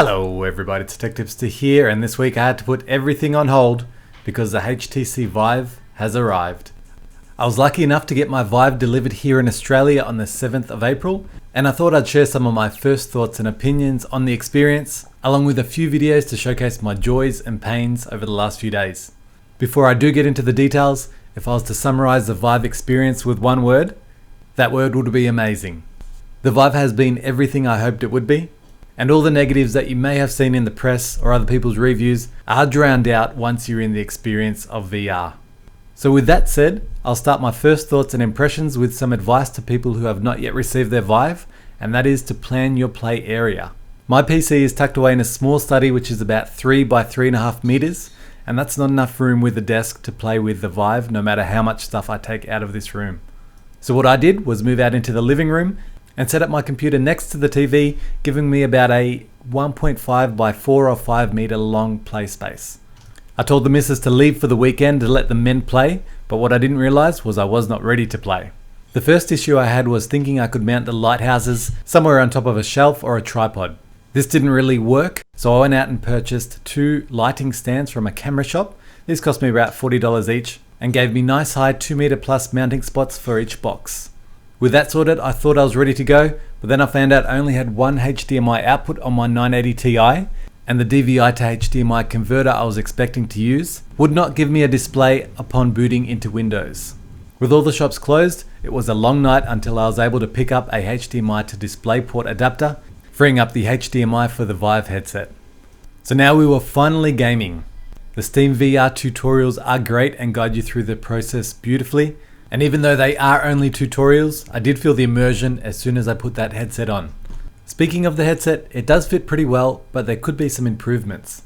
Hello everybody, it's TechTipsta here, and this week I had to put everything on hold because the HTC Vive has arrived. I was lucky enough to get my Vive delivered here in Australia on the 7th of April, and I thought I'd share some of my first thoughts and opinions on the experience, along with a few videos to showcase my joys and pains over the last few days. Before I do get into the details, if I was to summarize the Vive experience with one word, that word would be amazing. The Vive has been everything I hoped it would be, and all the negatives that you may have seen in the press or other people's reviews are drowned out once you're in the experience of VR. So with that said, I'll start my first thoughts and impressions with some advice to people who have not yet received their Vive, and that is to plan your play area. My PC is tucked away in a small study which is about 3 by 3.5 meters, and that's not enough room with the desk to play with the Vive no matter how much stuff I take out of this room. So what I did was move out into the living room and set up my computer next to the TV, giving me about a 1.5 by 4 or 5 meter long play space. I told the missus to leave for the weekend to let the men play, but what I didn't realize was I was not ready to play. The first issue I had was thinking I could mount the lighthouses somewhere on top of a shelf or a tripod. This didn't really work, so I went out and purchased 2 lighting stands from a camera shop. These cost me about $40 each and gave me nice high 2 meter plus mounting spots for each box. With that sorted, I thought I was ready to go, but then I found out I only had one HDMI output on my 980 Ti, and the DVI to HDMI converter I was expecting to use would not give me a display upon booting into Windows. With all the shops closed, it was a long night until I was able to pick up a HDMI to DisplayPort adapter, freeing up the HDMI for the Vive headset. So now we were finally gaming. The Steam VR tutorials are great and guide you through the process beautifully. And even though they are only tutorials, I did feel the immersion as soon as I put that headset on. Speaking of the headset, it does fit pretty well, but there could be some improvements.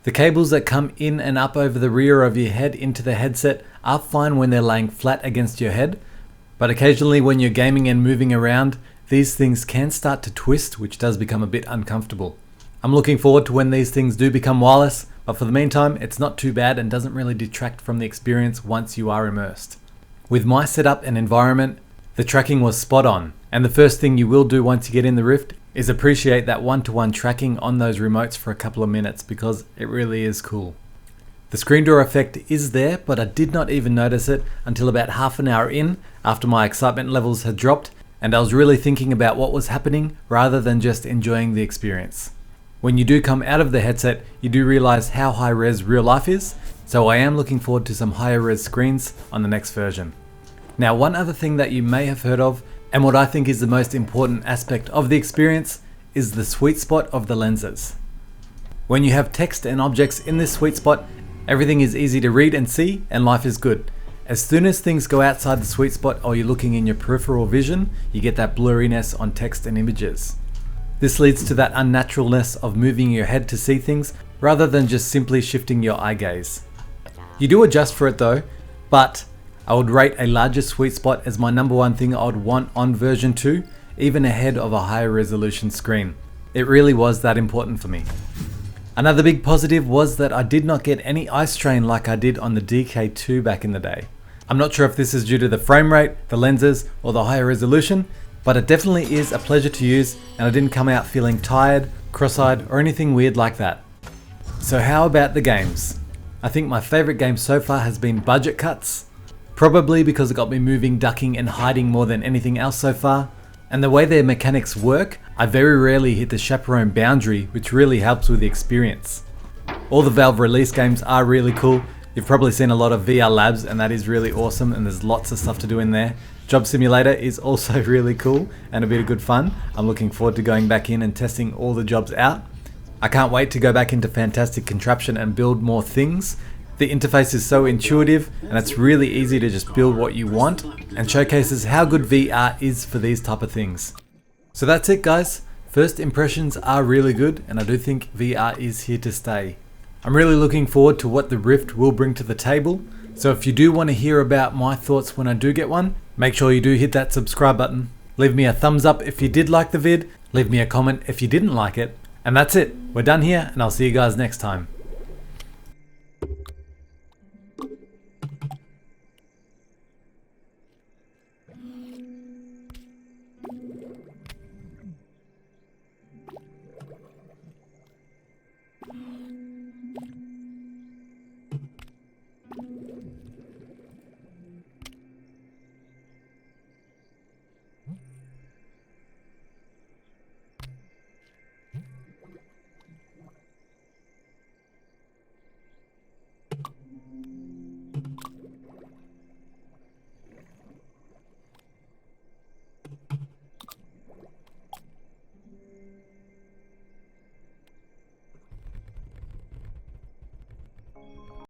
The cables that come in and up over the rear of your head into the headset are fine when they're laying flat against your head, but occasionally when you're gaming and moving around, these things can start to twist, which does become a bit uncomfortable. I'm looking forward to when these things do become wireless, but for the meantime, it's not too bad and doesn't really detract from the experience once you are immersed. With my setup and environment, the tracking was spot on, and the first thing you will do once you get in the Rift is appreciate that one-to-one tracking on those remotes for a couple of minutes because it really is cool. The screen door effect is there, but I did not even notice it until about half an hour in after my excitement levels had dropped and I was really thinking about what was happening rather than just enjoying the experience. When you do come out of the headset, you do realize how high res real life is, so I am looking forward to some higher res screens on the next version. Now, one other thing that you may have heard of, and what I think is the most important aspect of the experience, is the sweet spot of the lenses. When you have text and objects in this sweet spot, everything is easy to read and see, and life is good. As soon as things go outside the sweet spot or you're looking in your peripheral vision, you get that blurriness on text and images. This leads to that unnaturalness of moving your head to see things rather than just simply shifting your eye gaze. You do adjust for it though, but I would rate a larger sweet spot as my number one thing I would want on version 2, even ahead of a higher resolution screen. It really was that important for me. Another big positive was that I did not get any eye strain like I did on the DK2 back in the day. I'm not sure if this is due to the frame rate, the lenses, or the higher resolution, but it definitely is a pleasure to use and I didn't come out feeling tired, cross-eyed, or anything weird like that. So how about the games? I think my favorite game so far has been Budget Cuts. Probably because it got me moving, ducking and hiding more than anything else so far. And the way their mechanics work, I very rarely hit the chaperone boundary, which really helps with the experience. All the Valve release games are really cool. You've probably seen a lot of VR labs and that is really awesome and there's lots of stuff to do in there. Job Simulator is also really cool and a bit of good fun. I'm looking forward to going back in and testing all the jobs out. I can't wait to go back into Fantastic Contraption and build more things. The interface is so intuitive and it's really easy to just build what you want and showcases how good VR is for these type of things. So that's it guys. First impressions are really good and I do think VR is here to stay. I'm really looking forward to what the Rift will bring to the table. So if you do want to hear about my thoughts when I do get one, make sure you do hit that subscribe button. Leave me a thumbs up if you did like the vid. Leave me a comment if you didn't like it. And that's it. We're done here and I'll see you guys next time.